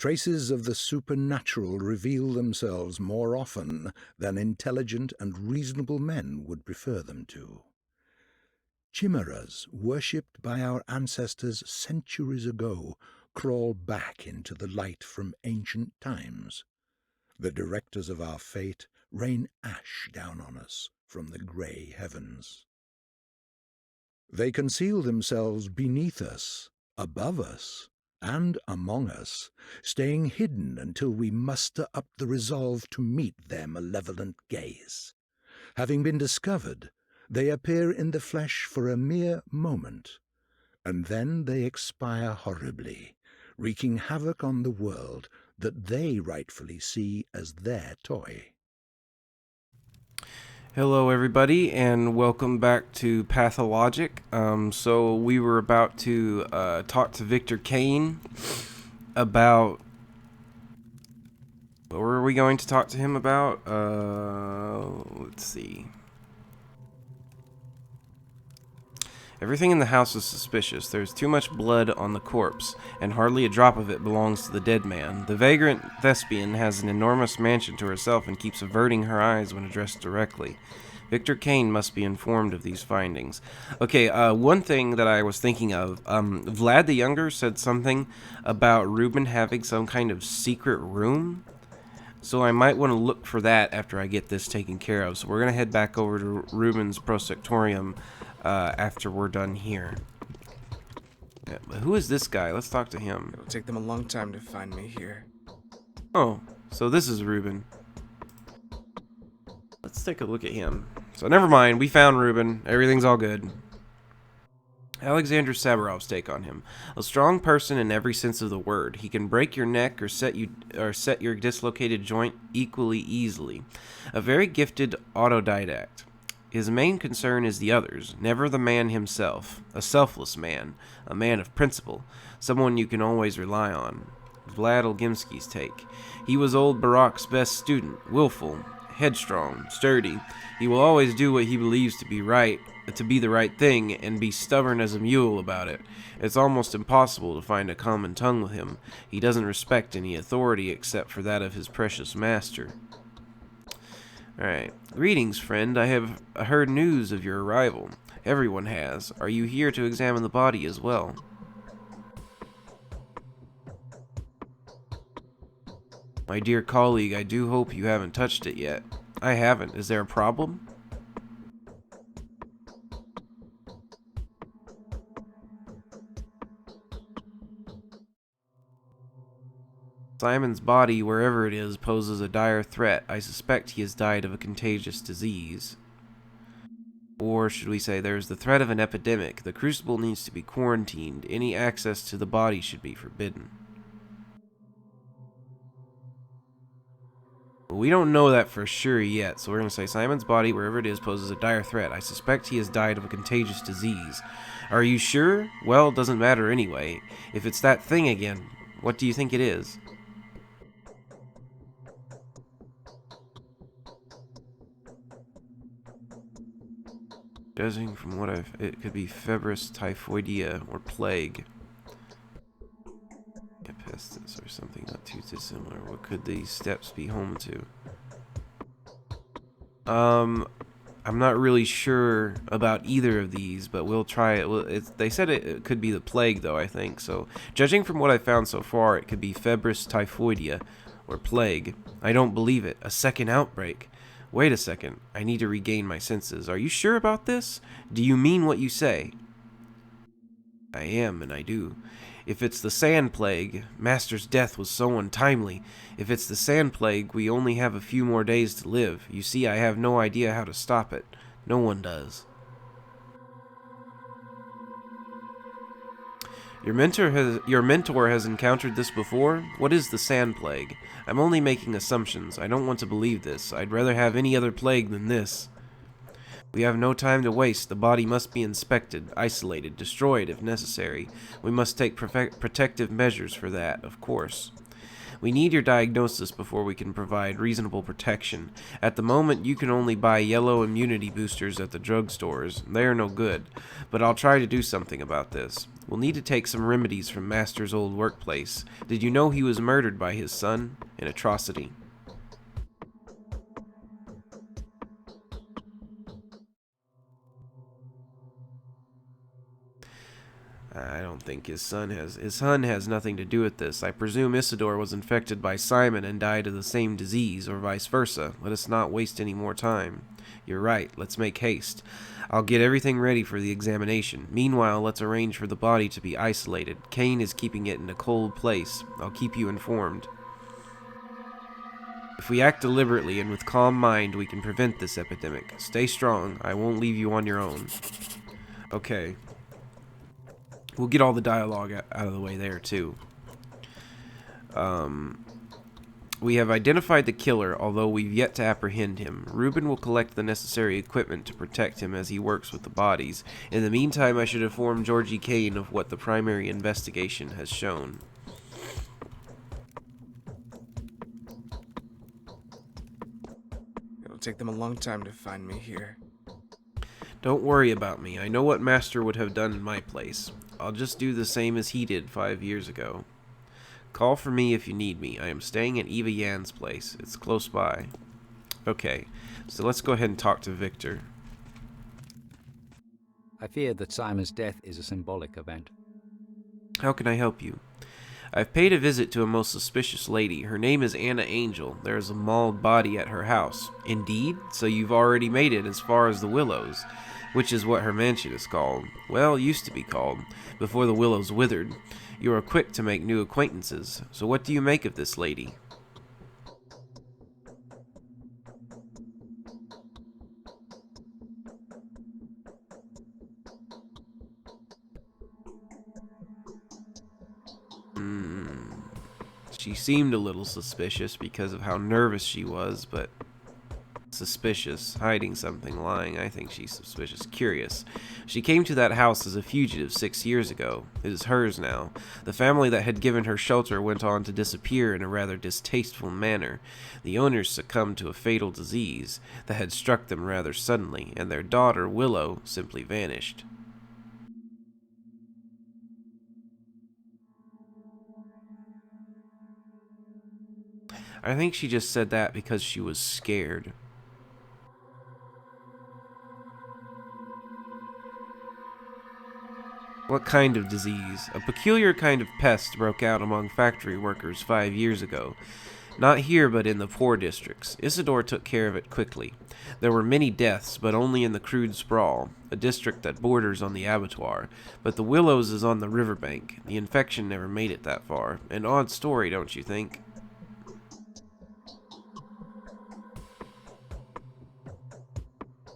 Traces of the supernatural reveal themselves more often than intelligent and reasonable men would prefer them to. Chimeras, worshipped by our ancestors centuries ago, crawl back into the light from ancient times. The directors of our fate rain ash down on us from the grey heavens. They conceal themselves beneath us, above us, and among us, staying hidden until we muster up the resolve to meet their malevolent gaze. Having been discovered, they appear in the flesh for a mere moment, and then they expire horribly, wreaking havoc on the world that they rightfully see as their toy. Hello everybody and welcome back to Pathologic. So we were about to talk to Victor Kane about... What were we going to talk to him about? Let's see. Everything in the house is suspicious. There's too much blood on the corpse, and hardly a drop of it belongs to the dead man. The vagrant thespian has an enormous mansion to herself and keeps averting her eyes when addressed directly. Victor Kane must be informed of these findings. Okay, one thing that I was thinking of, Vlad the Younger said something about Ruben having some kind of secret room. So I might want to look for that after I get this taken care of. So we're going to head back over to Ruben's prosectorium after we're done here. Yeah, but who is this guy? Let's talk to him. It'll take them a long time to find me here. Oh, so this is Ruben. Let's take a look at him. So never mind, we found Ruben. Everything's all good. Alexander Sabarov's take on him. A strong person in every sense of the word. He can break your neck or set your dislocated joint equally easily. A very gifted autodidact. His main concern is the others, never the man himself. A selfless man, a man of principle, someone you can always rely on. Vlad Olgimsky's take. He was old Barak's best student, willful, headstrong, sturdy. He will always do what he believes to be the right thing, and be stubborn as a mule about it. It's almost impossible to find a common tongue with him. He doesn't respect any authority except for that of his precious master. Alright. Greetings, friend. I have heard news of your arrival. Everyone has. Are you here to examine the body as well? My dear colleague, I do hope you haven't touched it yet. I haven't. Is there a problem? Simon's body, wherever it is, poses a dire threat. I suspect he has died of a contagious disease. Or should we say there's the threat of an epidemic. The crucible needs to be quarantined. Any access to the body should be forbidden. We don't know that for sure yet, so we're going to say Simon's body, wherever it is, poses a dire threat. I suspect he has died of a contagious disease. Are you sure? Well, it doesn't matter anyway. If it's that thing again, what do you think it is? Judging from what it could be febris typhoidea or plague. Pestis or something not too dissimilar. What could these steps be home to? I'm not really sure about either of these, but we'll try it. They said it could be the plague, though, I think. So, judging from what I found so far, it could be febris typhoidea or plague. I don't believe it. A second outbreak. Wait a second. I need to regain my senses. Are you sure about this? Do you mean what you say? I am, and I do. If it's the sand plague, Master's death was so untimely. If it's the sand plague, we only have a few more days to live. You see, I have no idea how to stop it. No one does. Your mentor has encountered this before? What is the sand plague? I'm only making assumptions. I don't want to believe this. I'd rather have any other plague than this. We have no time to waste. The body must be inspected, isolated, destroyed if necessary. We must take protective measures for that, of course. We need your diagnosis before we can provide reasonable protection. At the moment, you can only buy yellow immunity boosters at the drugstores. They are no good, but I'll try to do something about this. We'll need to take some remedies from Master's old workplace. Did you know he was murdered by his son? An atrocity. I don't think his son has nothing to do with this. I presume Isidore was infected by Simon and died of the same disease, or vice versa. Let us not waste any more time. You're right, let's make haste. I'll get everything ready for the examination. Meanwhile, let's arrange for the body to be isolated. Kane is keeping it in a cold place. I'll keep you informed. If we act deliberately and with calm mind, we can prevent this epidemic. Stay strong. I won't leave you on your own. Okay. We'll get all the dialogue out of the way there, too. We have identified the killer, although we've yet to apprehend him. Reuben will collect the necessary equipment to protect him as he works with the bodies. In the meantime, I should inform Georgie Kane of what the primary investigation has shown. It'll take them a long time to find me here. Don't worry about me. I know what Master would have done in my place. I'll just do the same as he did 5 years ago. Call for me if you need me. I am staying at Eva Yan's place. It's close by. Okay, so let's go ahead and talk to Victor. I fear that Simon's death is a symbolic event. How can I help you? I've paid a visit to a most suspicious lady. Her name is Anna Angel. There is a mauled body at her house. Indeed? So you've already made it as far as the Willows, which is what her mansion is called. Well, used to be called, before the Willows withered. You are quick to make new acquaintances. So what do you make of this lady? She seemed a little suspicious because of how nervous she was, but suspicious, hiding something, lying. I think she's suspicious, curious. She came to that house as a fugitive 6 years ago. It is hers now. The family that had given her shelter went on to disappear in a rather distasteful manner. The owners succumbed to a fatal disease that had struck them rather suddenly, and their daughter, Willow, simply vanished. I think she just said that because she was scared. What kind of disease? A peculiar kind of pest broke out among factory workers 5 years ago. Not here, but in the poor districts. Isidore took care of it quickly. There were many deaths, but only in the crude sprawl, a district that borders on the abattoir. But the Willows is on the riverbank. The infection never made it that far. An odd story, don't you think?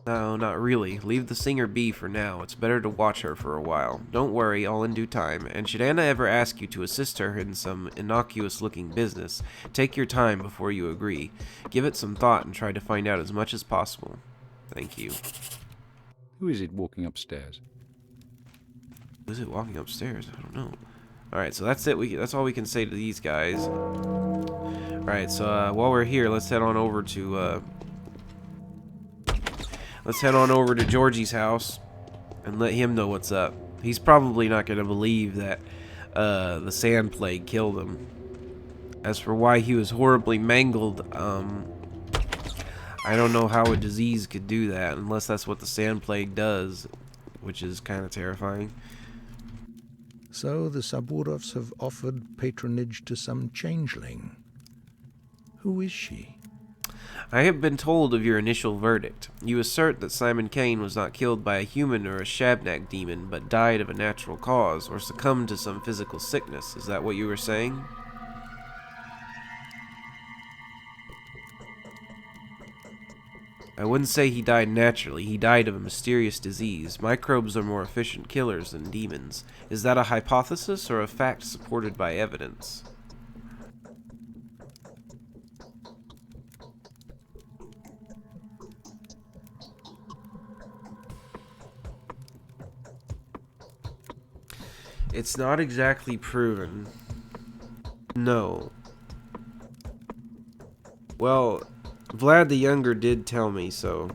No, not really. Leave the singer be for now. It's better to watch her for a while. Don't worry, all in due time. And should Anna ever ask you to assist her in some innocuous-looking business, take your time before you agree. Give it some thought and try to find out as much as possible. Thank you. Who is it walking upstairs? Who is it walking upstairs? I don't know. Alright, so that's it. That's all we can say to these guys. Alright, so while we're here, let's head on over to... Let's head on over to Georgie's house and let him know what's up. He's probably not going to believe that the sand plague killed him. As for why he was horribly mangled, I don't know how a disease could do that, unless that's what the sand plague does, which is kind of terrifying. So the Saburovs have offered patronage to some changeling. Who is she? I have been told of your initial verdict. You assert that Simon Kane was not killed by a human or a Shabnak demon, but died of a natural cause, or succumbed to some physical sickness. Is that what you were saying? I wouldn't say he died naturally. He died of a mysterious disease. Microbes are more efficient killers than demons. Is that a hypothesis or a fact supported by evidence? It's not exactly proven. No. Well, Vlad the Younger did tell me, so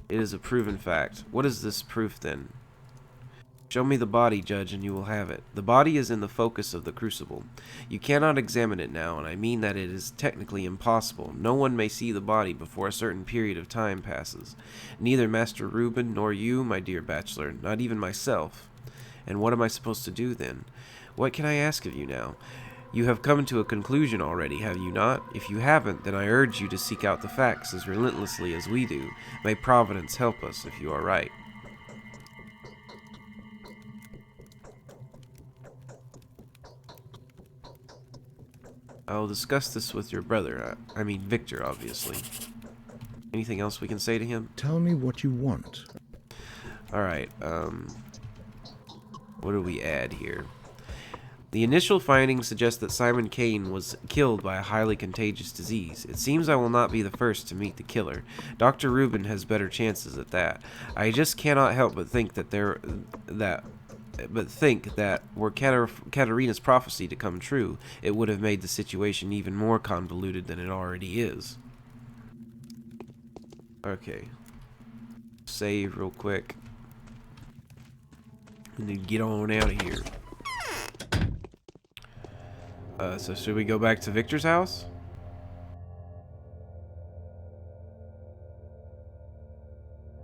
it is a proven fact. What is this proof then? Show me the body, Judge, and you will have it. The body is in the focus of the crucible. You cannot examine it now, and I mean that it is technically impossible. No one may see the body before a certain period of time passes. Neither Master Reuben nor you, my dear Bachelor, not even myself. And what am I supposed to do then? What can I ask of you now? You have come to a conclusion already, have you not? If you haven't, then I urge you to seek out the facts as relentlessly as we do. May Providence help us if you are right. I'll discuss this with your brother. I mean Victor, obviously. Anything else we can say to him? Tell me what you want. Alright, what do we add here? The initial findings suggest that Simon Kane was killed by a highly contagious disease. It seems I will not be the first to meet the killer. Dr. Reuben has better chances at that. I just cannot help but think that were Katerina's prophecy to come true, it would have made the situation even more convoluted than it already is. Okay. Save real quick. We need to get on out of here. So should we go back to Victor's house?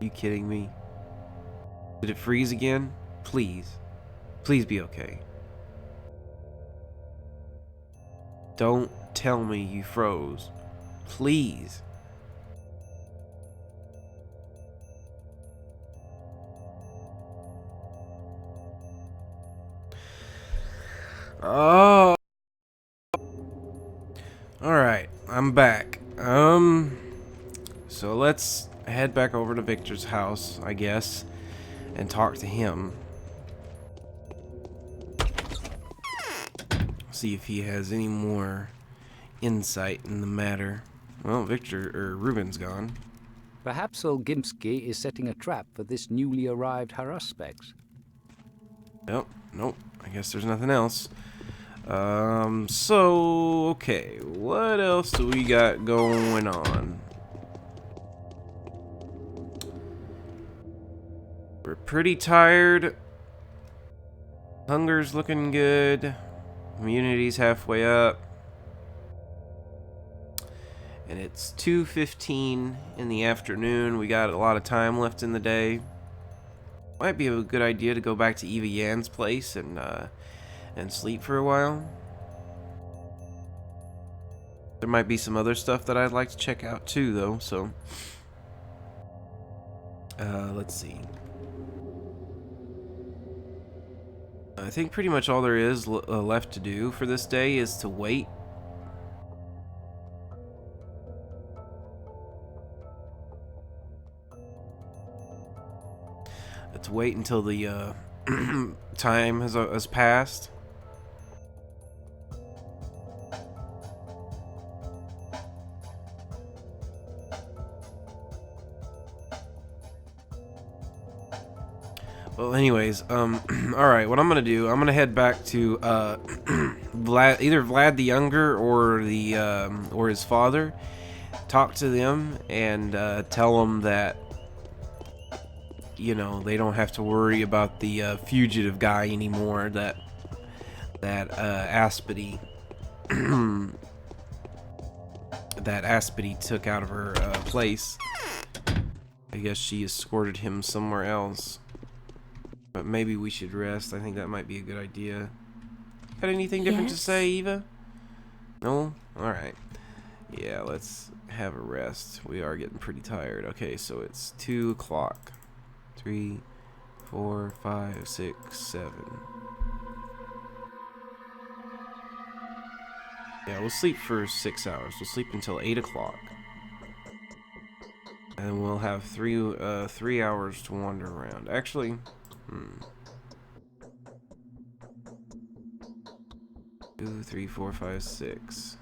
Are you kidding me? Did it freeze again? Please. Please be okay. Don't tell me you froze. Please. Oh. Alright, I'm back. So let's head back over to Victor's house, I guess, and talk to him. See if he has any more insight in the matter. Well, Reuben's gone. Perhaps old Gimsky is setting a trap for this newly arrived haruspects. Nope, I guess there's nothing else. So, okay, what else do we got going on? We're pretty tired. Hunger's looking good. Immunity's halfway up. And it's 2:15 in the afternoon. We got a lot of time left in the day. Might be a good idea to go back to Eva Yan's place and sleep for a while. There might be some other stuff that I'd like to check out too, though, so let's see. I think pretty much all there is left to do for this day is to wait. Let's wait until the time has passed. Well, anyways, all right. What I'm gonna do, I'm gonna head back to either Vlad the Younger or his father. Talk to them and tell them that, you know, they don't have to worry about the fugitive guy anymore. That Aspity took out of her place. I guess she escorted him somewhere else. But maybe we should rest. I think that might be a good idea. Got anything different to say, Eva? No? Alright. Yeah, let's have a rest. We are getting pretty tired. Okay, so it's 2 o'clock. 3, 4, 5, 6, 7. Yeah, we'll sleep for 6 hours. We'll sleep until 8 o'clock. And we'll have 3 hours to wander around. Actually... 2, 3, 4, 5, 6.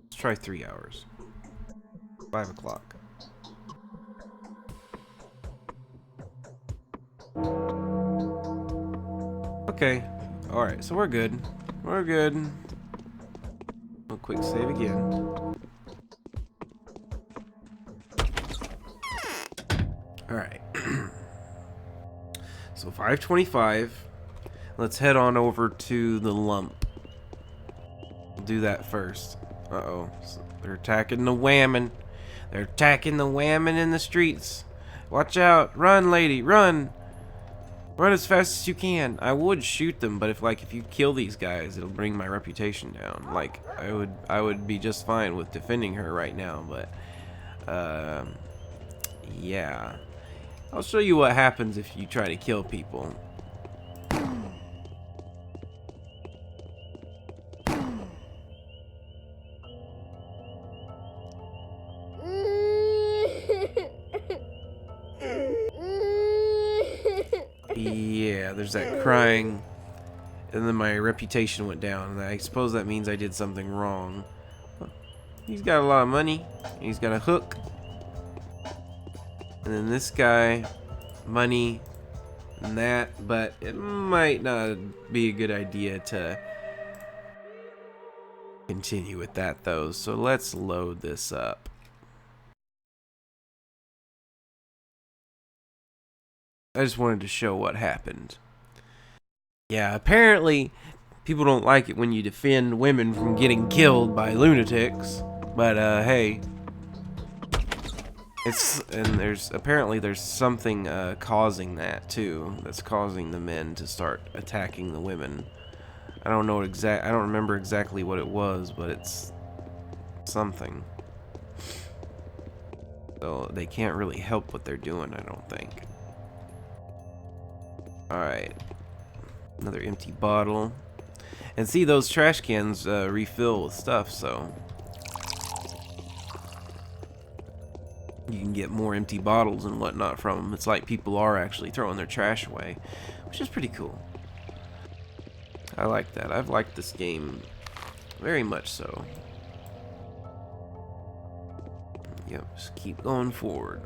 Let's try 3 hours. 5 o'clock. Okay. Alright, so we're good. We're good. A quick save again. Alright. So 525. Let's head on over to the lump. We'll do that first. Uh-oh. So they're attacking the whammon. They're attacking the whammon in the streets. Watch out. Run, lady. Run. Run as fast as you can. I would shoot them, but if you kill these guys, it'll bring my reputation down. Like, I would be just fine with defending her right now, but yeah. I'll show you what happens if you try to kill people. Yeah, there's that crying, and then my reputation went down, and I suppose that means I did something wrong. He's got a lot of money, and he's got a hook. And then this guy, money, and that, but it might not be a good idea to continue with that though, so let's load this up. I just wanted to show what happened. Yeah, apparently people don't like it when you defend women from getting killed by lunatics, but hey, there's something causing that too, that's causing the men to start attacking the women. I don't remember exactly what it was, but it's something. So they can't really help what they're doing, I don't think. Alright. Another empty bottle. And see, those trash cans refill with stuff, so you can get more empty bottles and whatnot from them. It's like people are actually throwing their trash away, which is pretty cool. I like that. I've liked this game very much so. Yep, just keep going forward.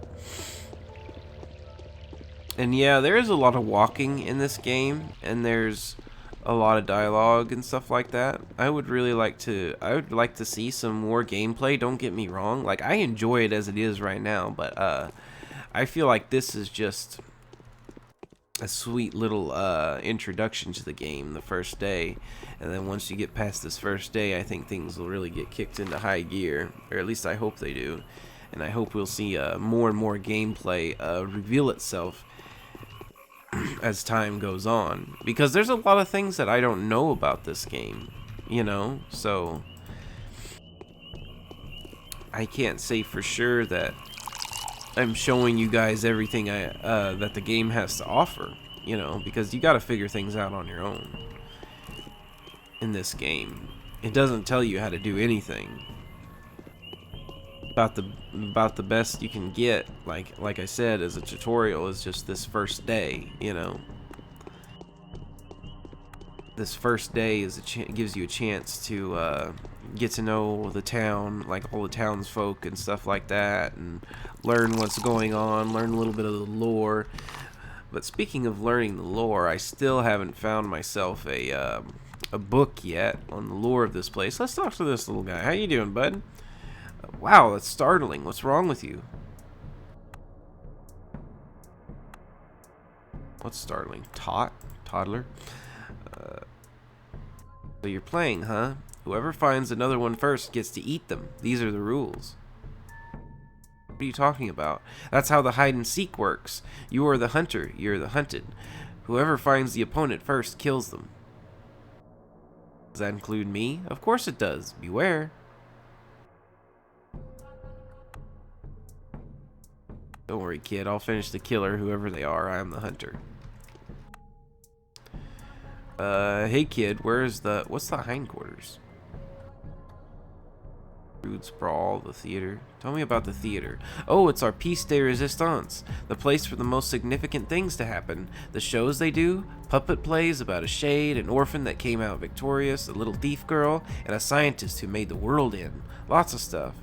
And yeah, there is a lot of walking in this game, and there's a lot of dialogue and stuff like that. I would like to see some more gameplay, don't get me wrong. Like, I enjoy it as it is right now, but I feel like this is just a sweet little introduction to the game the first day. And then once you get past this first day, I think things will really get kicked into high gear, or at least I hope they do. And I hope we'll see more and more gameplay reveal itself as time goes on, because there's a lot of things that I don't know about this game, you know, so I can't say for sure that I'm showing you guys everything that the game has to offer, you know, because you got to figure things out on your own in this game. It doesn't tell you how to do anything. About the best you can get, like I said, as a tutorial, is just this first day, you know. This first day is gives you a chance to get to know the town, like all the townsfolk and stuff like that, and learn what's going on, learn a little bit of the lore. But speaking of learning the lore, I still haven't found myself a book yet on the lore of this place. Let's talk to this little guy. How you doing, bud? Wow, that's startling. What's wrong with you? What's startling? Toddler? So you're playing, huh? Whoever finds another one first gets to eat them. These are the rules. What are you talking about? That's how the hide and seek works. You are the hunter, you're the hunted. Whoever finds the opponent first kills them. Does that include me? Of course it does. Beware. Don't worry, kid. I'll finish the killer, whoever they are. I am the hunter. Hey, kid. What's the hindquarters? Rude Sprawl, the theater. Tell me about the theater. Oh, it's our piece de resistance. The place for the most significant things to happen. The shows they do, puppet plays about a shade, an orphan that came out victorious, a little thief girl, and a scientist who made the world end. Lots of stuff.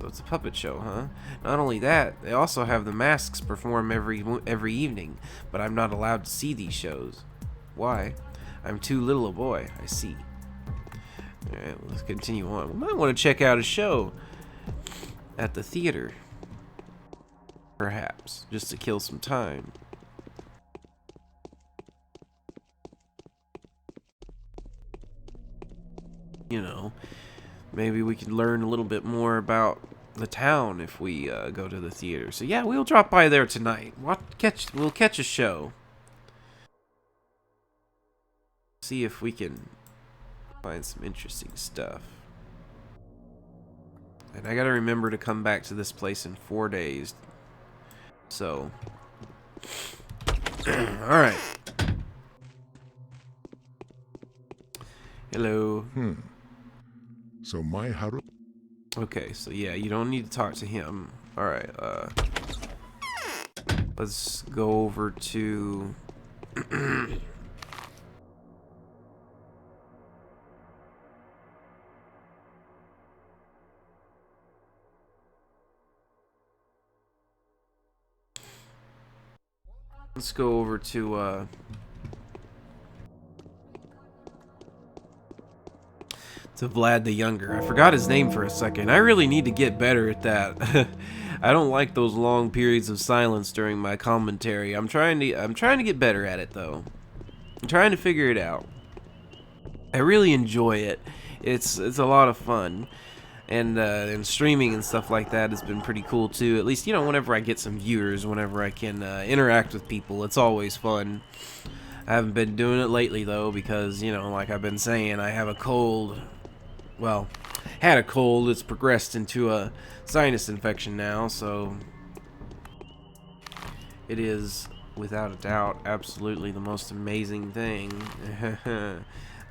So it's a puppet show, huh? Not only that, they also have the masks perform every evening, but I'm not allowed to see these shows. Why? I'm too little a boy. I see. Alright, let's continue on. We might want to check out a show at the theater. Perhaps. Just to kill some time. You know, maybe we could learn a little bit more about the town if we go to the theater. So yeah, we'll drop by there tonight. We'll catch a show. See if we can find some interesting stuff. And I gotta remember to come back to this place in 4 days. So, alright. Hello. So my Haru... Okay, so yeah, you don't need to talk to him. Alright, let's go over to... Let's go over to, Vlad the Younger. I forgot his name for a second. I really need to get better at that. I don't like those long periods of silence during my commentary. I'm trying to get better at it though. I'm trying to figure it out. I really enjoy it. It's a lot of fun. And streaming and stuff like that has been pretty cool too. At least, you know, whenever I get some viewers, whenever I can interact with people, it's always fun. I haven't been doing it lately though because, you know, like I've been saying, I have a cold. Well, had a cold. It's progressed into a sinus infection now, so it is without a doubt absolutely the most amazing thing.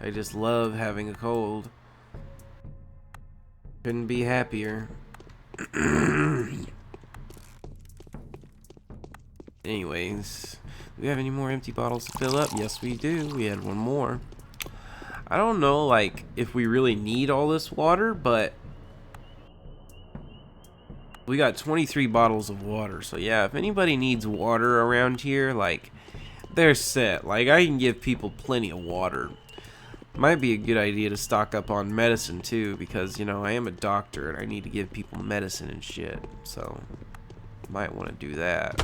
I just love having a cold. Couldn't be happier. Anyways, do we have any more empty bottles to fill up? Yes, we do. We had one more. I don't know, like, if we really need all this water, but we got 23 bottles of water. So yeah, if anybody needs water around here, like, they're set. Like, I can give people plenty of water. Might be a good idea to stock up on medicine too, because, you know, I am a doctor and I need to give people medicine and shit. So, might want to do that.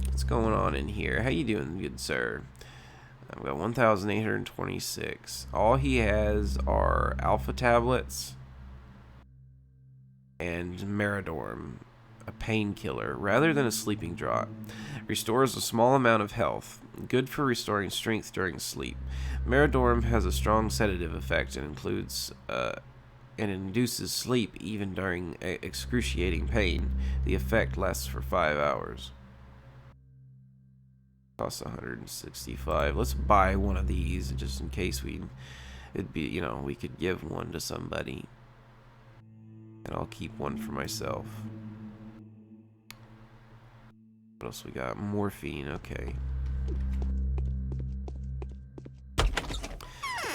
What's going on in here? How you doing, good sir? I've got 1,826. All he has are alpha tablets and Meridorm, a painkiller rather than a sleeping draught. Restores a small amount of health. Good for restoring strength during sleep. Meridorm has a strong sedative effect and induces sleep even during excruciating pain. The effect lasts for 5 hours. Costs 165. Let's buy one of these just in case it'd be, you know, we could give one to somebody. And I'll keep one for myself. What else we got? Morphine, okay.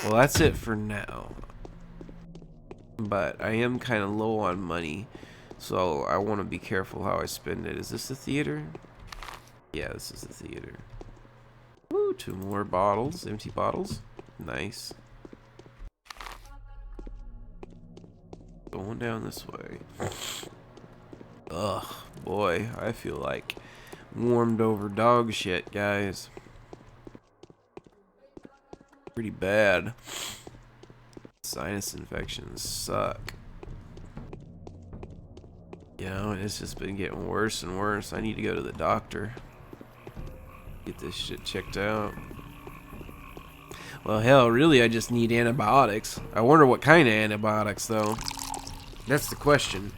Well, that's it for now. But I am kind of low on money, so I want to be careful how I spend it. Is this the theater? Yeah, this is the theater. Woo, 2 more bottles, empty bottles. Nice. Going down this way. Ugh, boy, I feel like warmed over dog shit, guys. Pretty bad. Sinus infections suck. You know, and it's just been getting worse and worse. I need to go to the doctor. Get this shit checked out. Well, hell, really, I just need antibiotics. I wonder what kind of antibiotics, though. That's the question.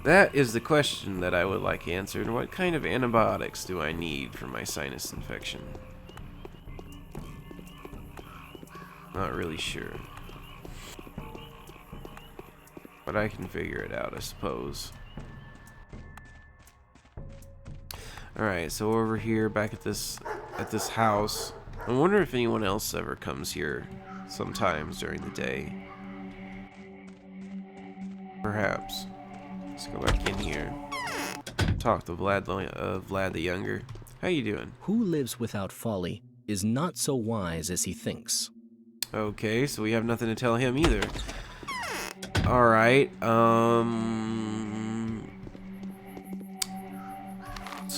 That is the question that I would like answered. What kind of antibiotics do I need for my sinus infection? Not really sure. But I can figure it out, I suppose. Alright, so over here, back at this house. I wonder if anyone else ever comes here sometimes during the day. Perhaps. Let's go back in here. Talk to Vlad the Younger. How you doing? Who lives without folly is not so wise as he thinks. Okay, so we have nothing to tell him either. Alright,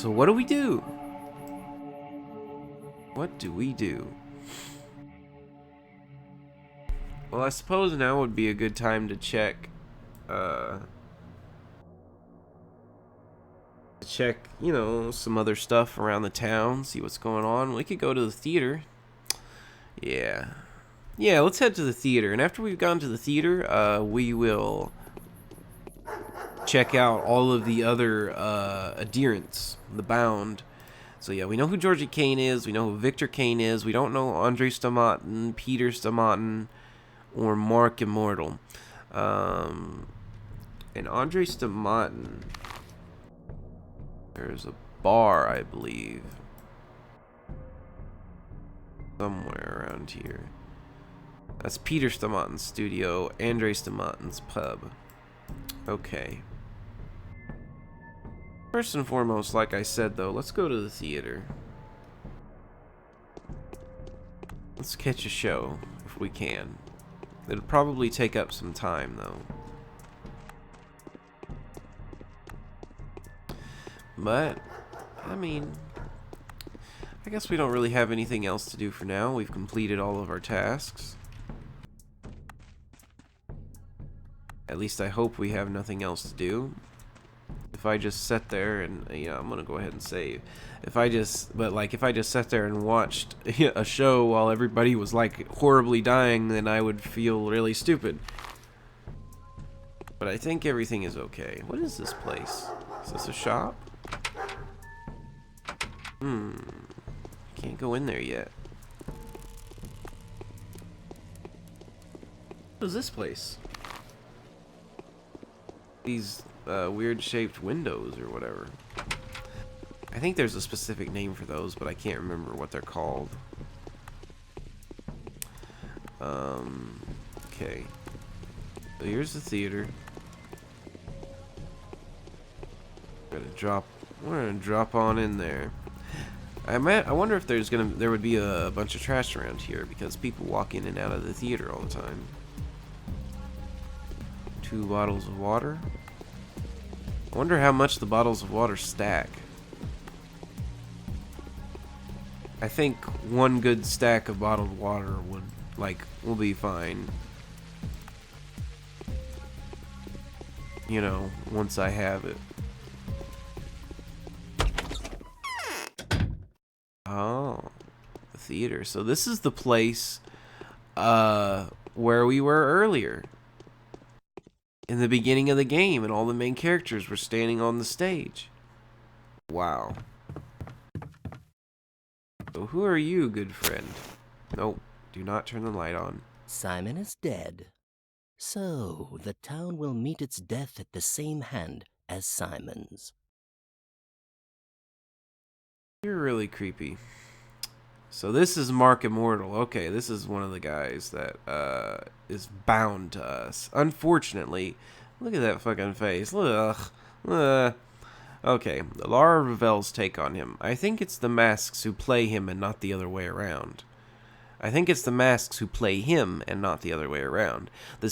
So what do we do? What do we do? Well, I suppose now would be a good time to check, you know, some other stuff around the town, see what's going on. We could go to the theater. Yeah. Yeah, let's head to the theater. And after we've gone to the theater, we will check out all of the other adherents, the bound. So yeah, we know who Georgie Kane is. We know who Victor Kane is. We don't know Andre Stomatin, Peter Stomatin, or Mark Immortal. And Andre Stomatin, there's a bar, I believe, somewhere around here. That's Peter Stomatin's studio, Andre Stomatin's pub. Okay. First and foremost, like I said though, let's go to the theater. Let's catch a show, if we can. It'll probably take up some time though. But, I mean, I guess we don't really have anything else to do for now. We've completed all of our tasks. At least I hope we have nothing else to do. If I just sat there and, yeah, I'm gonna go ahead and save. If I just sat there and watched a show while everybody was like horribly dying, then I would feel really stupid. But I think everything is okay. What is this place? Is this a shop? Can't go in there yet. What is this place? These weird shaped windows or whatever. I think there's a specific name for those, but I can't remember what they're called. Okay. So here's the theater. We're gonna drop on in there. I wonder if there would be a bunch of trash around here because people walk in and out of the theater all the time. 2 bottles of water. I wonder how much the bottles of water stack. I think 1 good stack of bottled water will be fine. You know, once I have it. Oh, the theater. So this is the place where we were earlier. In the beginning of the game, and all the main characters were standing on the stage. Wow. So who are you, good friend? Nope, do not turn the light on. Simon is dead. So, the town will meet its death at the same hand as Simon's. You're really creepy. So this is Mark Immortal. Okay, this is one of the guys that is bound to us. Unfortunately, look at that fucking face. Ugh. Okay, Lara Ravel's take on him. I think it's the masks who play him and not the other way around. This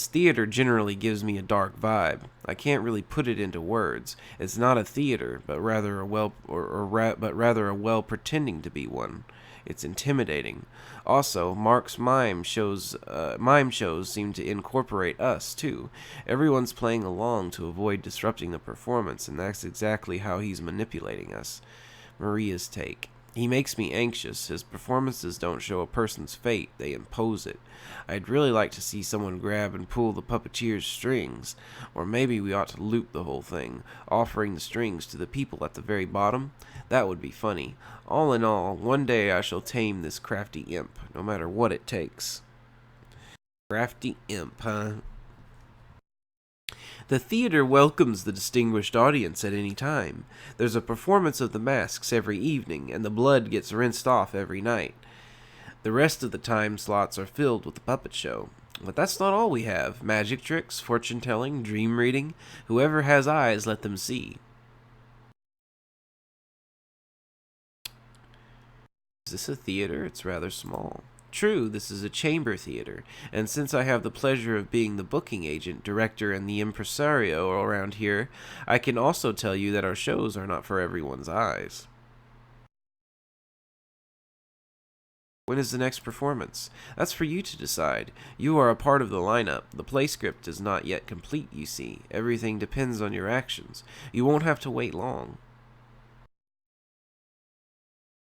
theater generally gives me a dark vibe. I can't really put it into words. It's not a theater, but rather a well pretending to be one. It's intimidating. Also, Mark's mime shows seem to incorporate us, too. Everyone's playing along to avoid disrupting the performance, and that's exactly how he's manipulating us. Maria's take. He makes me anxious. His performances don't show a person's fate, they impose it. I'd really like to see someone grab and pull the puppeteer's strings. Or maybe we ought to loop the whole thing, offering the strings to the people at the very bottom. That would be funny. All in all, one day I shall tame this crafty imp, no matter what it takes. Crafty imp, huh? The theater welcomes the distinguished audience at any time. There's a performance of the masks every evening, and the blood gets rinsed off every night. The rest of the time slots are filled with the puppet show. But that's not all we have. Magic tricks, fortune-telling, dream reading. Whoever has eyes, let them see. Is this a theater? It's rather small. True, this is a chamber theater, and since I have the pleasure of being the booking agent, director, and the impresario around here, I can also tell you that our shows are not for everyone's eyes. When is the next performance? That's for you to decide. You are a part of the lineup. The play script is not yet complete, you see. Everything depends on your actions. You won't have to wait long.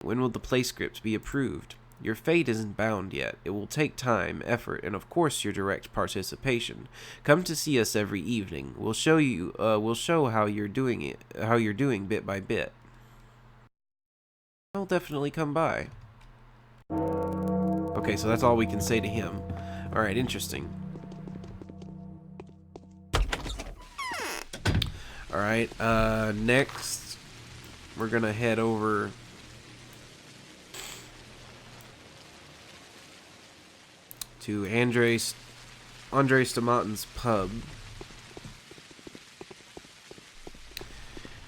When will the play script be approved? Your fate isn't bound yet. It will take time, effort, and of course your direct participation. Come to see us every evening. We'll show how you're doing bit by bit. I'll definitely come by. Okay, so that's all we can say to him. Alright, interesting. Alright, next we're gonna head over to Andre Stomatin's pub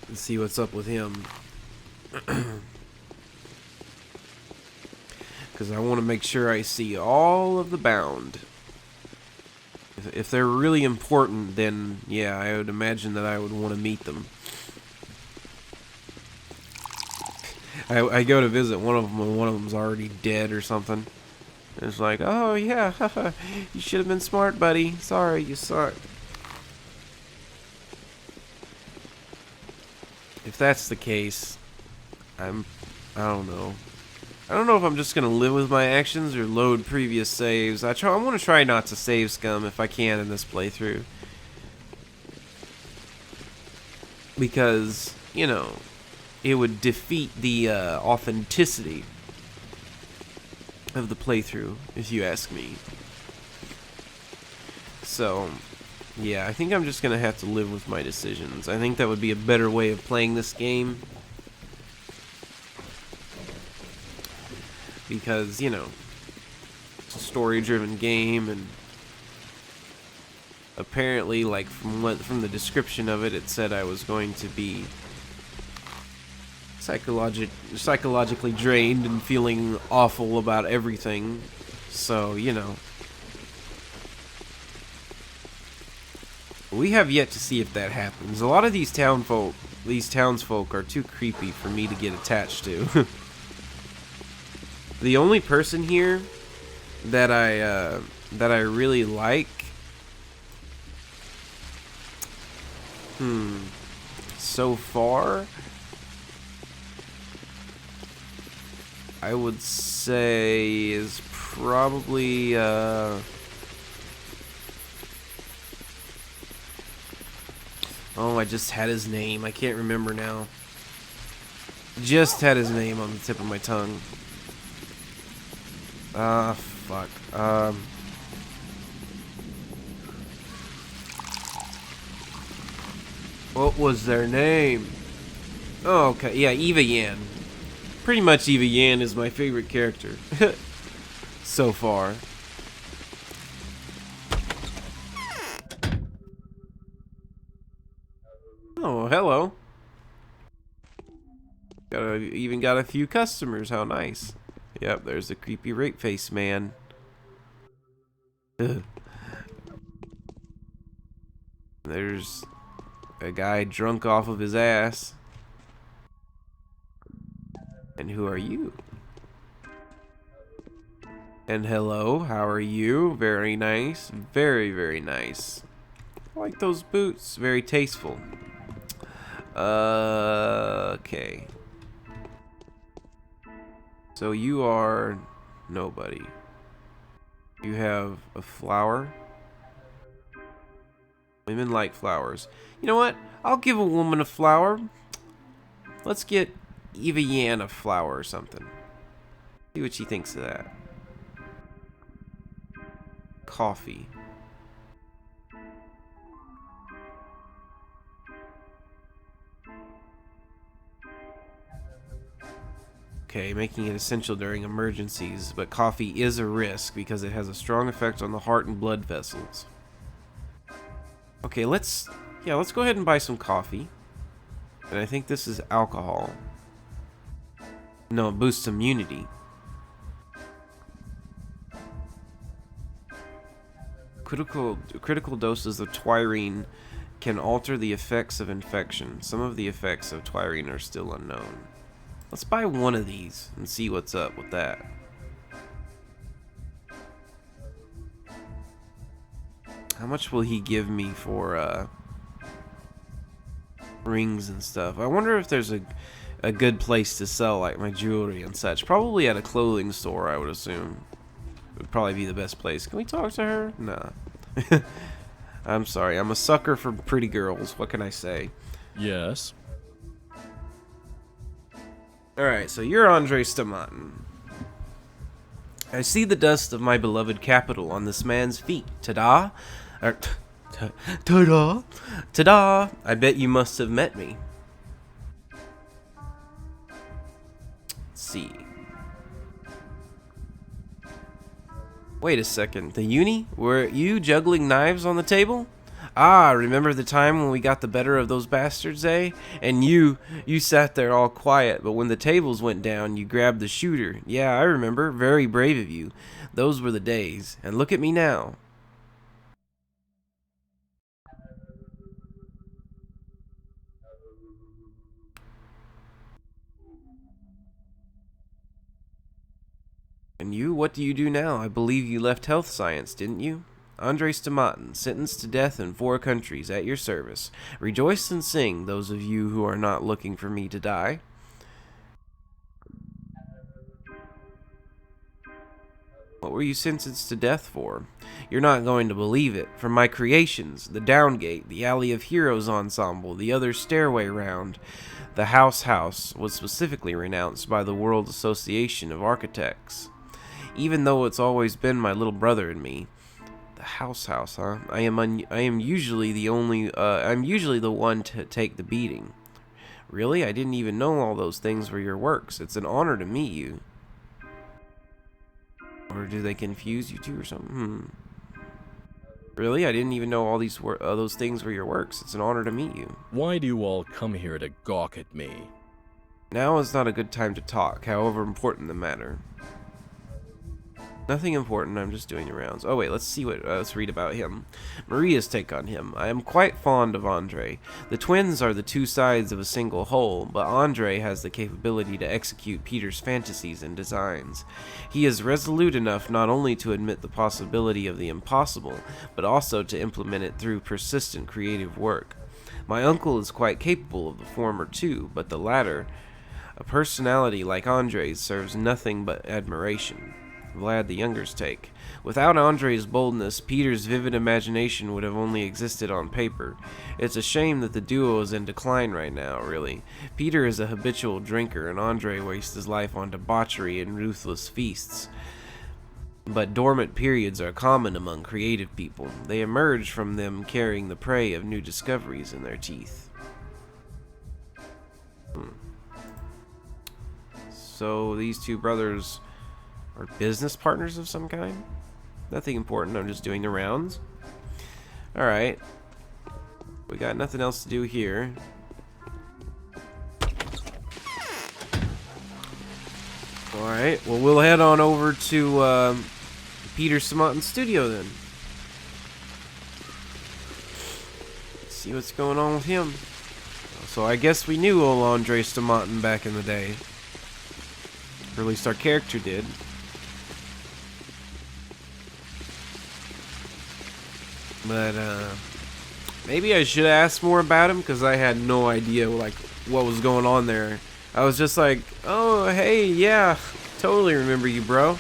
and see what's up with him. Because I want to make sure I see all of the bound. If they're really important, then yeah, I would imagine that I would want to meet them. I go to visit one of them and one of them's already dead or something. It's like, oh yeah, you should have been smart, buddy. Sorry, you suck. If that's the case, I don't know. I don't know if I'm just gonna live with my actions or load previous saves. I want to try not to save scum if I can in this playthrough, because you know it would defeat the authenticity of the playthrough, if you ask me. So, yeah, I think I'm just gonna have to live with my decisions. I think that would be a better way of playing this game. Because, you know, it's a story-driven game, and apparently, like, from the description of it, it said I was going to be psychologically drained and feeling awful about everything. So, you know. We have yet to see if that happens. A lot of these townsfolk are too creepy for me to get attached to. The only person here that I really like, so far, I would say is probably oh, I just had his name. I can't remember now. Just had his name on the tip of my tongue. Fuck. What was their name? Oh, okay. Yeah, Eva Yan. Pretty much Eva Yan is my favorite character. So far. Oh, hello. Even got a few customers. How nice. Yep, there's the creepy rape face man. Ugh. There's a guy drunk off of his ass. And who are you? And hello, how are you? Very nice. Very, very nice. I like those boots. Very tasteful. Okay. So you are nobody. You have a flower. Women like flowers. You know what? I'll give a woman a flower. Let's get Eva Yan a flower or something. See what she thinks of that. Coffee. Okay, making it essential during emergencies, but coffee is a risk because it has a strong effect on the heart and blood vessels. Okay, let's go ahead and buy some coffee. And I think this is alcohol. No, it boosts immunity. Critical doses of twirine can alter the effects of infection. Some of the effects of twirine are still unknown. Let's buy one of these and see what's up with that. How much will he give me for rings and stuff? I wonder if there's a good place to sell like my jewelry and such. Probably at a clothing store, I would assume. It would probably be the best place. Can we talk to her? Nah. I'm sorry. I'm a sucker for pretty girls. What can I say? Yes. Alright, so you're Andre Stamatin. I see the dust of my beloved capital on this man's feet. Ta-da! Ta-da! Ta-da! I bet you must have met me. Let's see. Wait a second. The uni? Were you juggling knives on the table? Ah, remember the time when we got the better of those bastards, eh? And you sat there all quiet, but when the tables went down, you grabbed the shooter. Yeah, I remember. Very brave of you. Those were the days. And look at me now. And you, what do you do now? I believe you left health science, didn't you? Andre Stamatin, sentenced to death in 4 countries, at your service. Rejoice and sing, those of you who are not looking for me to die. What were you sentenced to death for? You're not going to believe it. For my creations, the Downgate, the Alley of Heroes ensemble, the other stairway round. The House was specifically renounced by the World Association of Architects. Even though it's always been my little brother and me. The house, huh? I am usually the one to take the beating. Really? I didn't even know all those things were your works. It's an honor to meet you. Or do they confuse you two or something? Really? I didn't even know all those things were your works. It's an honor to meet you. Why do you all come here to gawk at me? Now is not a good time to talk, however important the matter. Nothing important, I'm just doing the rounds. Oh wait, let's read about him. Maria's take on him. I am quite fond of Andre. The twins are the 2 sides of a single whole, but Andre has the capability to execute Peter's fantasies and designs. He is resolute enough not only to admit the possibility of the impossible, but also to implement it through persistent creative work. My uncle is quite capable of the former too, but the latter, a personality like Andre's, serves nothing but admiration. Vlad the Younger's take. Without Andre's boldness, Peter's vivid imagination would have only existed on paper. It's a shame that the duo is in decline right now, really. Peter is a habitual drinker, and Andre wastes his life on debauchery and ruthless feasts. But dormant periods are common among creative people. They emerge from them carrying the prey of new discoveries in their teeth. So these 2 brothers are business partners of some kind? Nothing important, I'm just doing the rounds. Alright. We got nothing else to do here. Alright, well we'll head on over to Peter Stamatin's studio then. See what's going on with him. So I guess we knew old Andre Stamatin back in the day. Or at least our character did. But, maybe I should ask more about him, because I had no idea, like, what was going on there. I was just like, oh, hey, yeah, totally remember you, bro.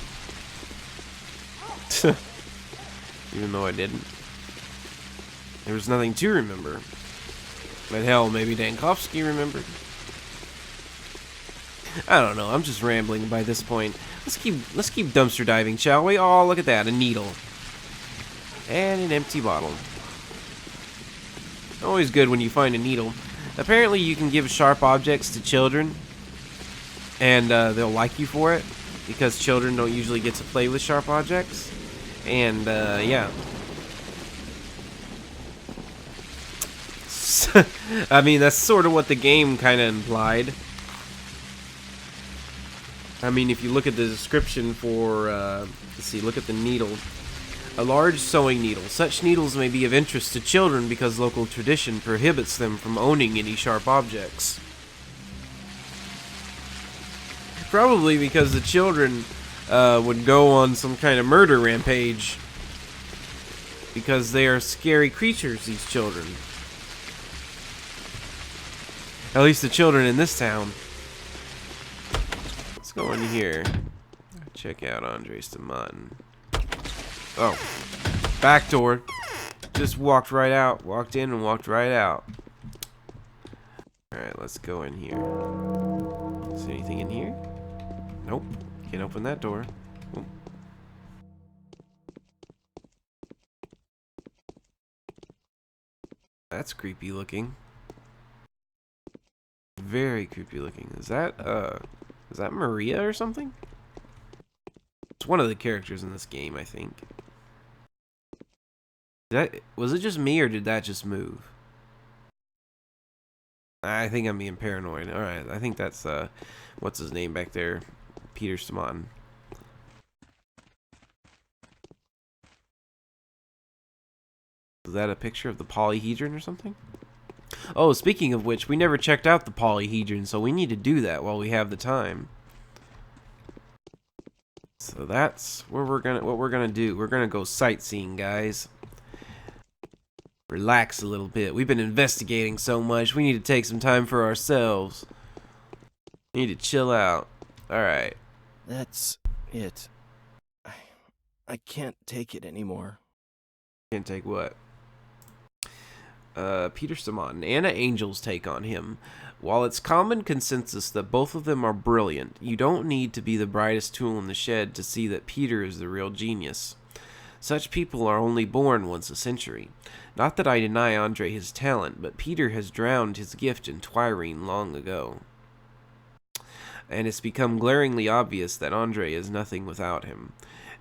Even though I didn't. There was nothing to remember. But hell, maybe Dankovsky remembered. I don't know, I'm just rambling by this point. Let's keep dumpster diving, shall we? Oh, look at that, a needle. And an empty bottle. Always good when you find a needle. Apparently you can give sharp objects to children, and they'll like you for it, because children don't usually get to play with sharp objects. And yeah. I mean, that's sort of what the game kind of implied. I mean, if you look at the description for, let's see, look at the needle. A large sewing needle. Such needles may be of interest to children because local tradition prohibits them from owning any sharp objects. Probably because the children would go on some kind of murder rampage. Because they are scary creatures, these children. At least the children in this town. Let's go in here. Check out Andres Tomatin. Oh. Back door. Just walked right out. Walked in and walked right out. Alright, let's go in here. Is there anything in here? Nope. Can't open that door. Oh. That's creepy looking. Very creepy looking. Is that Maria or something? It's one of the characters in this game, I think. Was it just me or did that just move? I think I'm being paranoid. Alright, I think that's what's his name back there? Peter Tomatin. Is that a picture of the polyhedron or something? Oh, speaking of which, we never checked out the polyhedron, so we need to do that while we have the time. So that's what we're gonna do. We're gonna go sightseeing, guys. Relax a little bit. We've been investigating so much. We need to take some time for ourselves. We need to chill out. Alright. That's it. I can't take it anymore. Can't take what? Peter Tomatin. Anna Angel's take on him. While it's common consensus that both of them are brilliant, you don't need to be the brightest tool in the shed to see that Peter is the real genius. Such people are only born once a century. Not that I deny Andre his talent, but Peter has drowned his gift in Twirene long ago. And it's become glaringly obvious that Andre is nothing without him.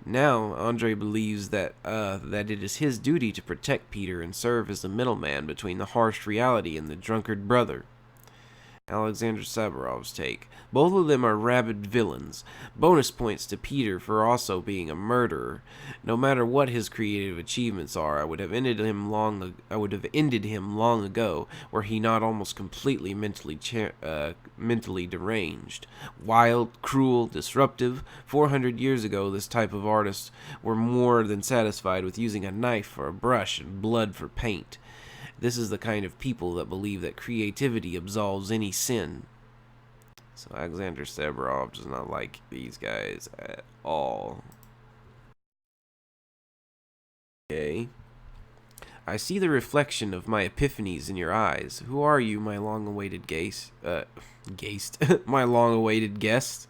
Now, Andre believes that it is his duty to protect Peter and serve as the middleman between the harsh reality and the drunkard brother. Alexander Sabarov's take. Both of them are rabid villains. Bonus points to Peter for also being a murderer. No matter what his creative achievements are, I would have ended him long ago, were he not almost completely mentally deranged. Wild, cruel, disruptive. 400 years ago, this type of artists were more than satisfied with using a knife for a brush and blood for paint. This is the kind of people that believe that creativity absolves any sin. So Alexander Sabarov does not like these guys at all. Okay. I see the reflection of my epiphanies in your eyes. Who are you, my long-awaited my long-awaited guest?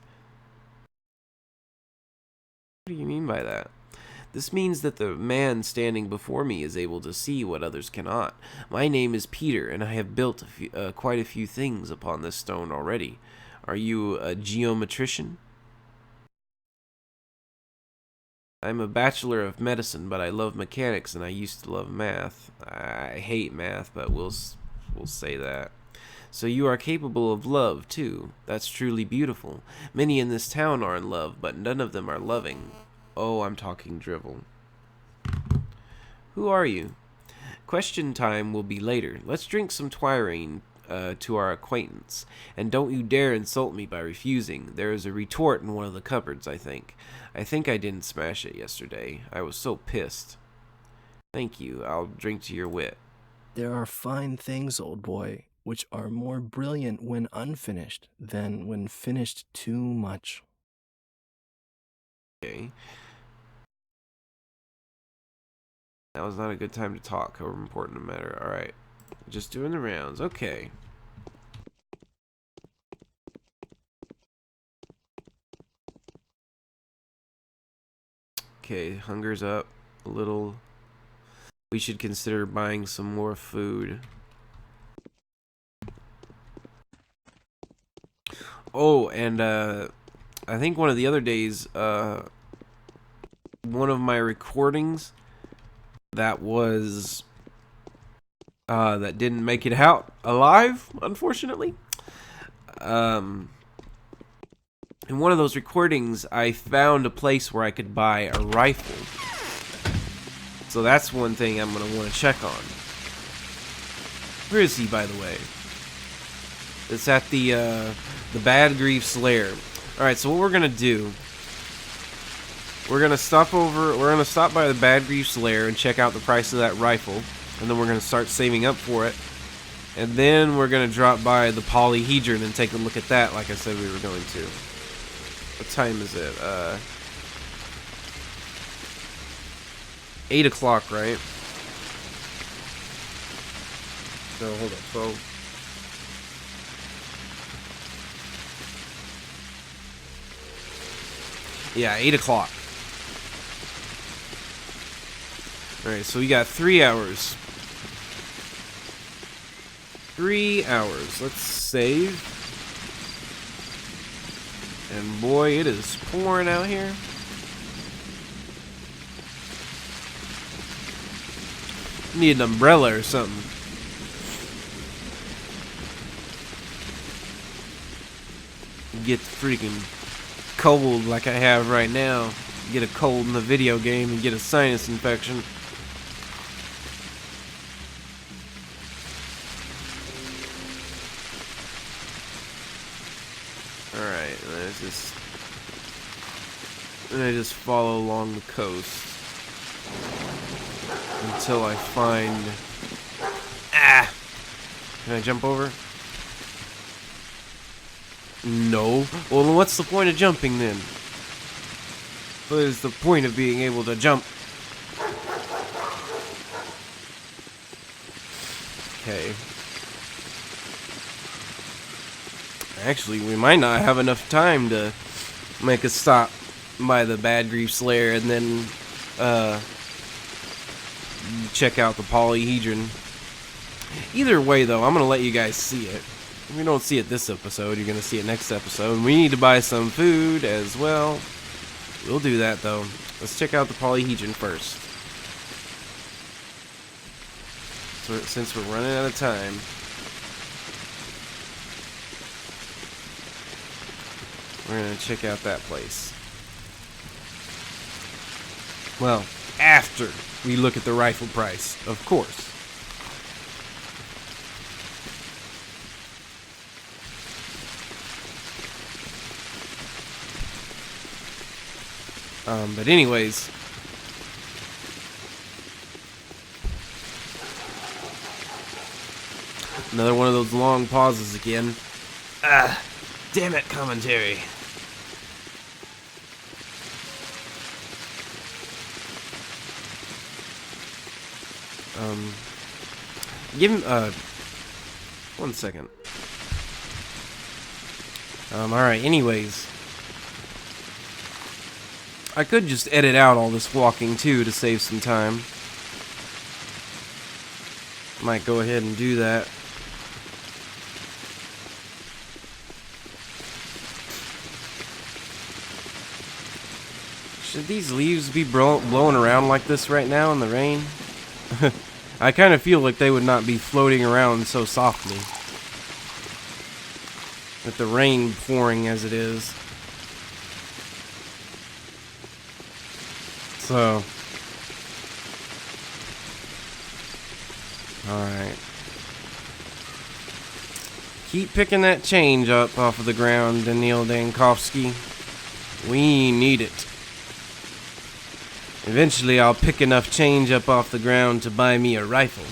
What do you mean by that? This means that the man standing before me is able to see what others cannot. My name is Peter, and I have built quite a few things upon this stone already. Are you a geometrician? I'm a Bachelor of Medicine, but I love mechanics, and I used to love math. I hate math, but we'll say that. So you are capable of love, too. That's truly beautiful. Many in this town are in love, but none of them are loving. Oh, I'm talking drivel. Who are you? Question time will be later. Let's drink some Twirene to our acquaintance. And don't you dare insult me by refusing. There is a retort in one of the cupboards, I think. I think I didn't smash it yesterday. I was so pissed. Thank you. I'll drink to your wit. There are fine things, old boy, which are more brilliant when unfinished than when finished too much. Okay. That was not a good time to talk, however important the matter. Alright. Just doing the rounds. Okay. Okay, hunger's up a little. We should consider buying some more food. Oh, and I think one of the other days, one of my recordings that was that didn't make it out alive, unfortunately. In one of those recordings, I found a place where I could buy a rifle. So that's one thing I'm going to want to check on. Where is he, by the way? It's at the Bad Grief's lair. Alright, so what we're going to do... We're going to stop by the Bad Grief's lair and check out the price of that rifle. And then we're going to start saving up for it. And then we're going to drop by the polyhedron and take a look at that like I said we were going to. What time is it? 8 o'clock, right? No, hold up. 12. Yeah, 8 o'clock. Alright, so we got 3 hours. 3 hours. Let's save. And boy, it is pouring out here. Need an umbrella or something. Get freaking cold like I have right now. Get a cold in the video game and get a sinus infection. Alright, and I just follow along the coast until I find... Ah! Can I jump over? No. Well, then what's the point of jumping then? What is the point of being able to jump? Okay. Actually, we might not have enough time to make a stop by the Bad Grief's lair and then check out the polyhedron. Either way, though, I'm going to let you guys see it. If you don't see it this episode, you're going to see it next episode. We need to buy some food as well. We'll do that, though. Let's check out the polyhedron first. So, since we're running out of time. We're going to check out that place. Well, after we look at the rifle price, of course. But anyways, another one of those long pauses again. Ah, damn it, commentary. Give him, 1 second. Alright, anyways. I could just edit out all this walking, too, to save some time. Might go ahead and do that. Should these leaves be blowing around like this right now in the rain? I kind of feel like they would not be floating around so softly. With the rain pouring as it is. So. Alright. Keep picking that change up off of the ground, Daniil Dankovsky. We need it. Eventually, I'll pick enough change up off the ground to buy me a rifle.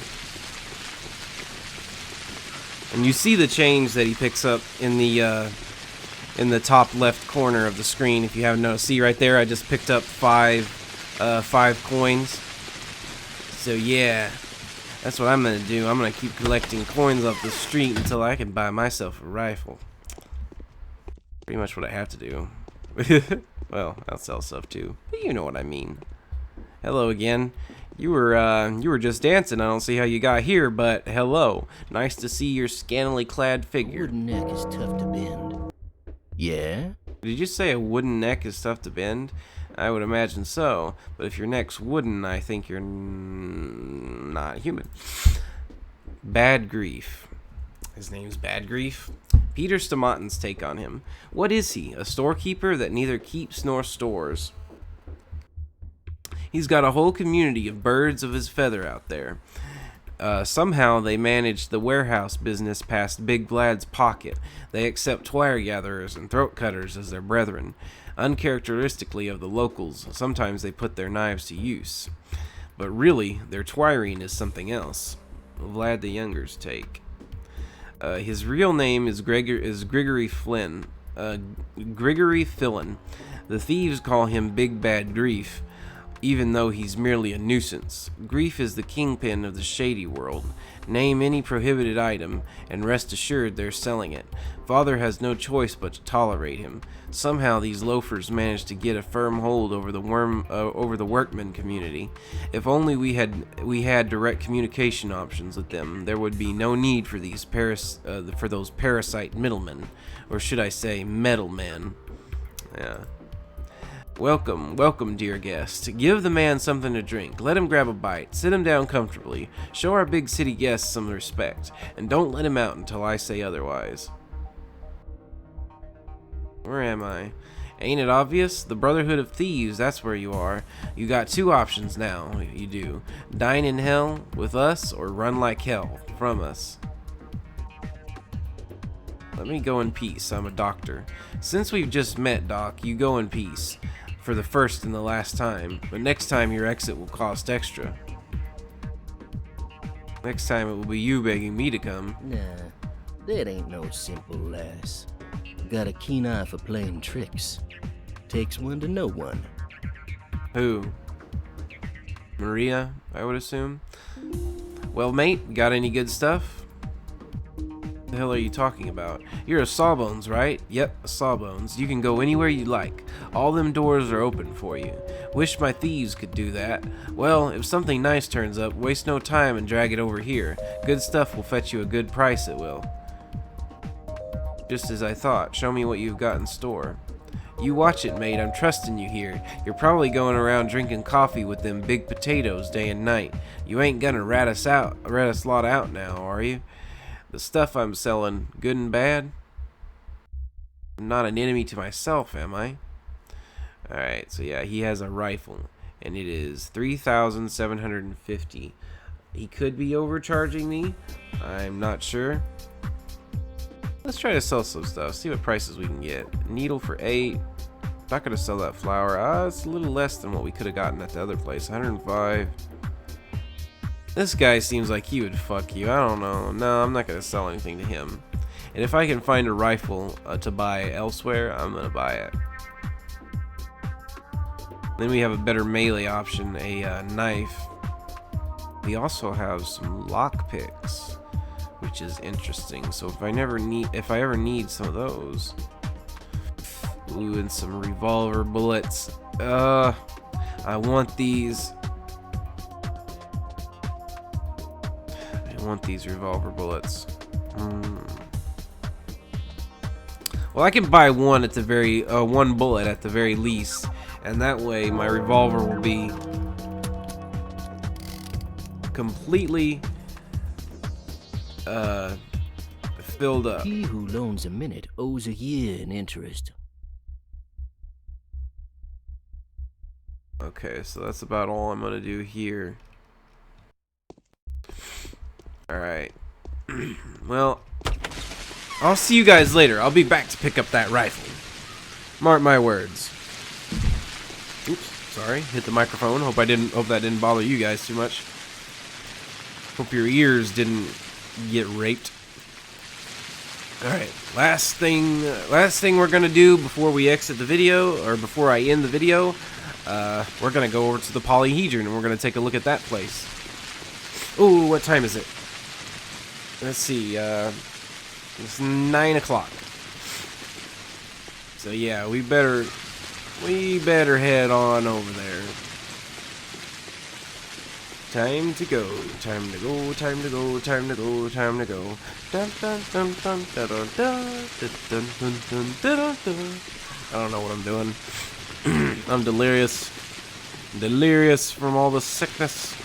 And you see the change that he picks up in the top left corner of the screen. If you haven't noticed, see right there, I just picked up five coins. So yeah, that's what I'm gonna do. I'm gonna keep collecting coins off the street until I can buy myself a rifle. Pretty much what I have to do. Well, I'll sell stuff too, but you know what I mean. Hello again. You were just dancing. I don't see how you got here, but hello. Nice to see your scantily clad figure. Wooden neck is tough to bend. Yeah? Did you say a wooden neck is tough to bend? I would imagine so, but if your neck's wooden, I think you're not human. Bad Grief. His name's Bad Grief? Peter Stomatin's take on him. What is he? A storekeeper that neither keeps nor stores. He's got a whole community of birds of his feather out there. Somehow they managed the warehouse business past Big Vlad's pocket. They accept wire gatherers and throat cutters as their brethren. Uncharacteristically of the locals, sometimes they put their knives to use. But really, their twiring is something else. Vlad the Younger's take. His real name is Grigory Flynn. Grigory Fillin. The thieves call him Big Bad Grief, even though he's merely a nuisance. Grief is the kingpin of the shady world. Name any prohibited item, and rest assured they're selling it. Father has no choice but to tolerate him. Somehow these loafers managed to get a firm hold over the workman community. If only we had direct communication options with them, there would be no need for those parasite middlemen, or should I say, metal men. Yeah. Welcome, dear guest. Give the man something to drink. Let him grab a bite. Sit him down comfortably. Show our big city guests some respect. And don't let him out until I say otherwise. Where am I? Ain't it obvious? The Brotherhood of Thieves, that's where you are. You got two options now, you do. Dine in hell with us, or run like hell from us. Let me go in peace. I'm a doctor. Since we've just met, Doc, you go in peace. For the first and the last time. But next time your exit will cost extra. Next time it will be you begging me to come. Nah, that ain't no simple lass. Got a keen eye for playing tricks. Takes one to know one. Who? Maria, I would assume. Well, mate, got any good stuff? What the hell are you talking about? You're a Sawbones, right? Yep, a Sawbones. You can go anywhere you like. All them doors are open for you. Wish my thieves could do that. Well, if something nice turns up, waste no time and drag it over here. Good stuff will fetch you a good price, it will. Just as I thought. Show me what you've got in store. You watch it, mate. I'm trusting you here. You're probably going around drinking coffee with them big potatoes day and night. You ain't gonna rat us lot out now, are you? The stuff I'm selling, good and bad? I'm not an enemy to myself, am I? Alright, so yeah, he has a rifle, and it is 3,750. He could be overcharging me. I'm not sure. Let's try to sell some stuff, see what prices we can get. Needle for 8. Not gonna sell that flower. It's a little less than what we could have gotten at the other place. 105. This guy seems like he would fuck you. I don't know. No, I'm not going to sell anything to him. And if I can find a rifle to buy elsewhere, I'm going to buy it. Then we have a better melee option, a knife. We also have some lockpicks, which is interesting. So if I ever need some of those. Ooh, and some revolver bullets. I want these. I want these revolver bullets. Well, I can buy one at the one bullet at the very least, and that way my revolver will be completely filled up. He who loans a minute owes a year in interest. Okay, so that's about all I'm gonna do here. Alright. Well, I'll see you guys later. I'll be back to pick up that rifle. Mark my words. Oops, sorry. Hit the microphone. Hope that didn't bother you guys too much. Hope your ears didn't get raped. Alright, last thing we're gonna do before we exit the video, or before I end the video, we're gonna go over to the polyhedron and we're gonna take a look at that place. Ooh, what time is it? Let's see, it's 9 o'clock. So yeah, we better head on over there. Time to go, time to go, time to go, time to go, time to go. Dun dun dun dun dun dun dun dun dun dun dun dun. I don't know what I'm doing. I'm delirious. Delirious from all the sickness.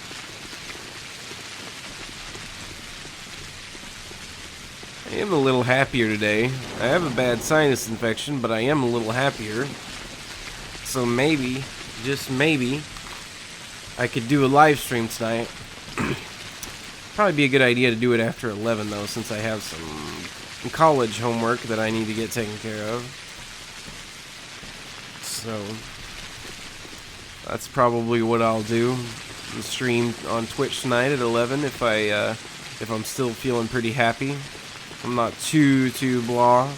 I am a little happier today. I have a bad sinus infection, but I am a little happier. So maybe, just maybe, I could do a live stream tonight. Probably be a good idea to do it after 11 though, since I have some college homework that I need to get taken care of. So that's probably what I'll do. I'll stream on Twitch tonight at 11 if I'm still feeling pretty happy. I'm not too blah.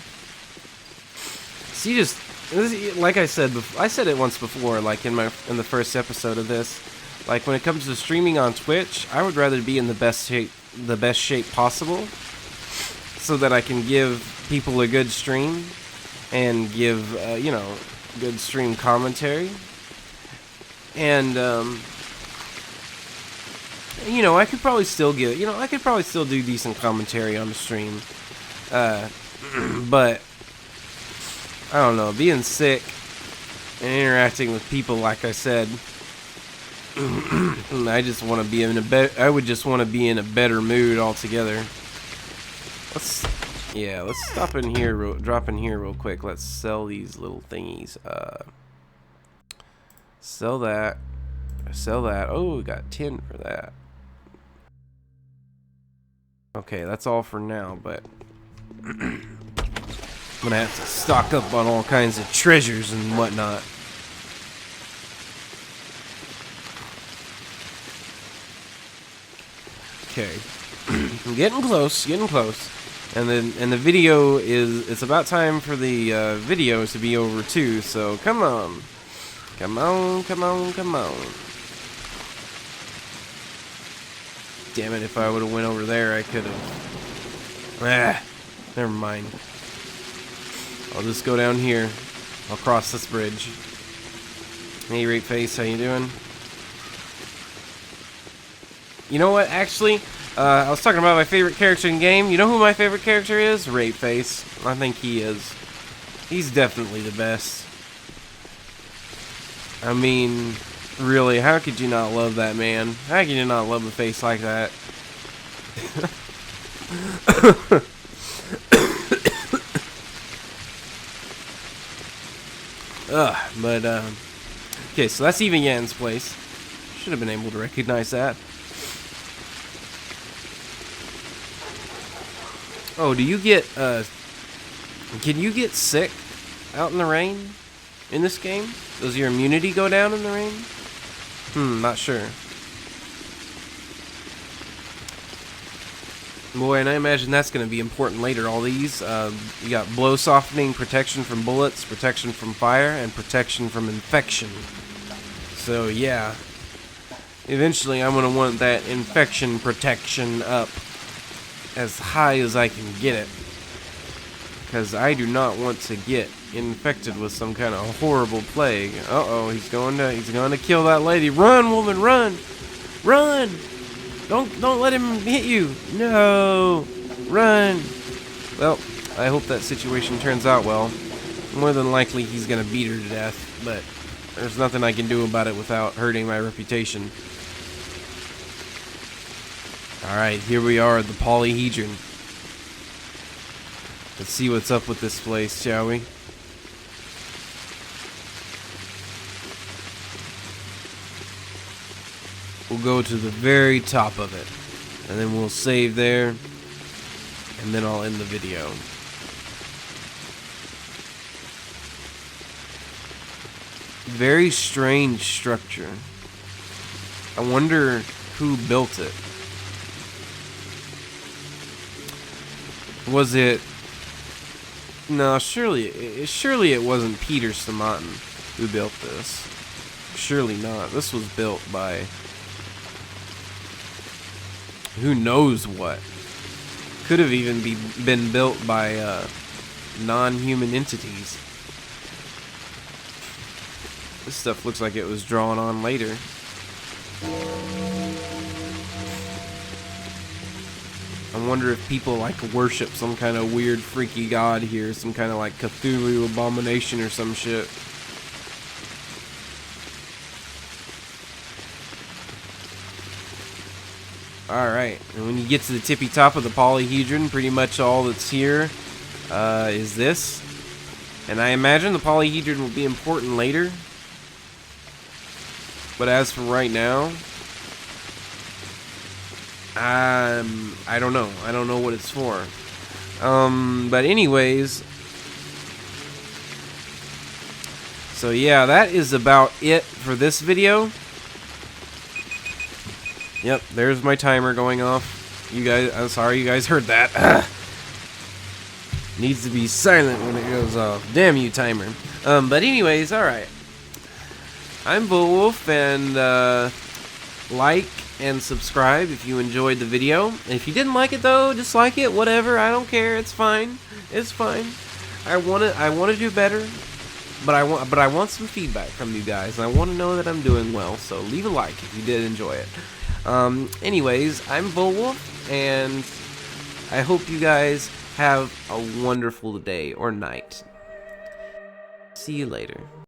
See, just like I said it once before, like in the first episode of this. Like when it comes to streaming on Twitch, I would rather be in the best shape possible, so that I can give people a good stream and give good stream commentary. And I could probably still do decent commentary on the stream. But I don't know, being sick and interacting with people, like I said, I just want to be I would just want to be in a better mood altogether. Let's stop in here, drop in here real quick. Let's sell these little thingies. Sell that. Oh, we got 10 for that. Okay, that's all for now, but I'm gonna have to stock up on all kinds of treasures and whatnot. Okay, I'm getting close. And the video it's about time for the video to be over too, so come on. Come on. Damn it, if I would have went over there, I could have. Never mind. I'll just go down here. I'll cross this bridge. Hey, Rape Face, how you doing? You know what, actually, I was talking about my favorite character in game. You know who my favorite character is? Rape Face. I think he is. He's definitely the best. I mean, really, how could you not love that man? How could you not love a face like that? Okay, so that's even Yan's place. Should have been able to recognize that. Oh, do you get, can you get sick out in the rain in this game? Does your immunity go down in the rain? Not sure. Boy, and I imagine that's going to be important later. All these, you got blow softening, protection from bullets, protection from fire, and protection from infection. So, yeah. Eventually, I'm going to want that infection protection up as high as I can get it. Because I do not want to get infected with some kind of horrible plague. Uh-oh, he's going to kill that lady. Run, woman, run! Run! Don't let him hit you. No! Run! Well, I hope that situation turns out well. More than likely he's going to beat her to death, but there's nothing I can do about it without hurting my reputation. Alright, here we are at the polyhedron. Let's see what's up with this place, shall we? We'll go to the very top of it, and then we'll save there, and then I'll end the video. Very strange structure. I wonder who built it. Was it... No, surely it wasn't Peter Stamatin who built this. Surely not. This was built by... who knows what. Could have even been built by non-human entities. This stuff looks like it was drawn on later. I wonder if people like worship some kind of weird freaky god here, some kind of like Cthulhu abomination or some shit. Alright, and when you get to the tippy top of the polyhedron, pretty much all that's here is this. And I imagine the polyhedron will be important later. But as for right now, I don't know. I don't know what it's for. But anyways, so yeah, that is about it for this video. Yep, there's my timer going off. You guys, I'm sorry you guys heard that. Needs to be silent when it goes off. Damn you, timer. But anyways, alright. I'm Beowulf, and like and subscribe if you enjoyed the video. And if you didn't like it though, dislike it, whatever. I don't care. It's fine. It's fine. I want to do better, but I want some feedback from you guys, and I want to know that I'm doing well. So leave a like if you did enjoy it. Anyways, I'm Beowulf, and I hope you guys have a wonderful day or night. See you later.